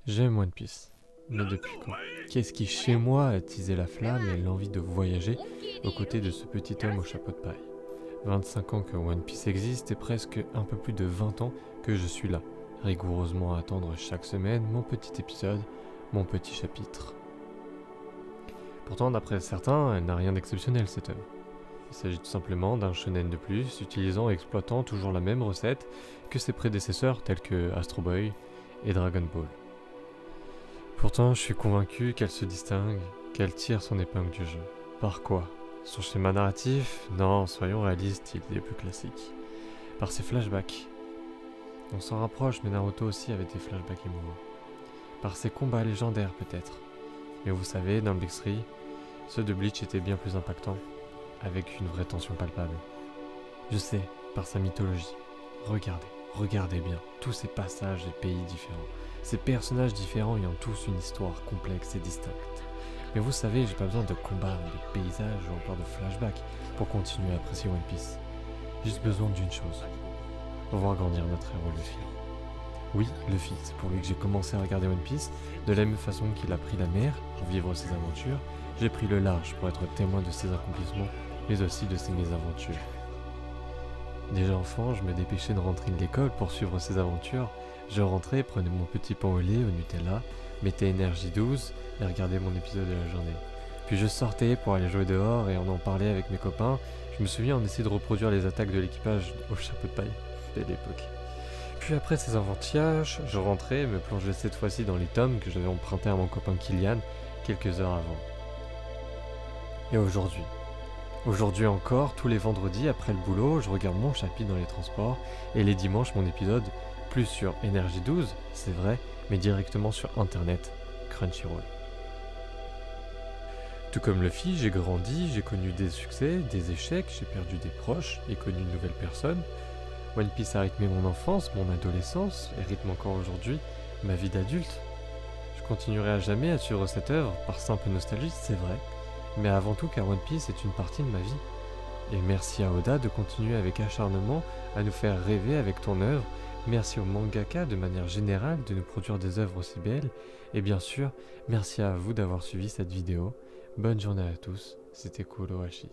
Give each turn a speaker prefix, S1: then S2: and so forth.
S1: J'aime One Piece. Mais depuis quand? Qu'est-ce qui chez moi a attisé la flamme et l'envie de voyager aux côtés de ce petit homme au chapeau de paille? 25 ans que One Piece existe et presque un peu plus de 20 ans que je suis là, rigoureusement à attendre chaque semaine mon petit épisode, mon petit chapitre. Pourtant, d'après certains, elle n'a rien d'exceptionnel cette œuvre. Il s'agit tout simplement d'un shonen de plus, utilisant et exploitant toujours la même recette que ses prédécesseurs tels que Astro Boy et Dragon Ball. Pourtant, je suis convaincu qu'elle se distingue, qu'elle tire son épingle du jeu. Par quoi? Son schéma narratif? Non, soyons réalistes, il est plus classique. Par ses flashbacks. On s'en rapproche, mais Naruto aussi avait des flashbacks émouvants. Par ses combats légendaires peut-être. Mais vous savez, dans le Big Three, ceux de Bleach étaient bien plus impactants, avec une vraie tension palpable. Je sais, par sa mythologie. Regardez bien, tous ces passages et pays différents. Ces personnages différents ayant tous une histoire complexe et distincte. Mais vous savez, j'ai pas besoin de combats, de paysages ou encore de flashbacks pour continuer à apprécier One Piece. J'ai juste besoin d'une chose. Voir grandir notre héros Luffy. Oui, Luffy, c'est pour lui que j'ai commencé à regarder One Piece. De la même façon qu'il a pris la mer pour vivre ses aventures, j'ai pris le large pour être témoin de ses accomplissements, mais aussi de ses mésaventures. Déjà enfant, je me dépêchais de rentrer de l'école pour suivre ses aventures. Je rentrais, prenais mon petit pain au lait, au Nutella, mettais énergie 12 et regardais mon épisode de la journée. Puis je sortais pour aller jouer dehors et on en parlait avec mes copains. Je me souviens, on essayait de reproduire les attaques de l'équipage au chapeau de paille. Belle époque. Puis après ces aventurages, je rentrais et me plongeais cette fois-ci dans les tomes que j'avais empruntés à mon copain Kylian quelques heures avant. Et Aujourd'hui encore, tous les vendredis après le boulot, je regarde mon chapitre dans les transports et les dimanches mon épisode, plus sur Énergie 12, c'est vrai, mais directement sur internet, Crunchyroll. Tout comme Luffy, j'ai grandi, j'ai connu des succès, des échecs, j'ai perdu des proches et connu de nouvelles personnes. One Piece a rythmé mon enfance, mon adolescence et rythme encore aujourd'hui ma vie d'adulte. Je continuerai à jamais à suivre cette œuvre par simple nostalgie, c'est vrai, mais avant tout car One Piece est une partie de ma vie. Et merci à Oda de continuer avec acharnement à nous faire rêver avec ton œuvre. Merci au mangaka de manière générale de nous produire des œuvres aussi belles. Et bien sûr, merci à vous d'avoir suivi cette vidéo. Bonne journée à tous, c'était Kurohashi.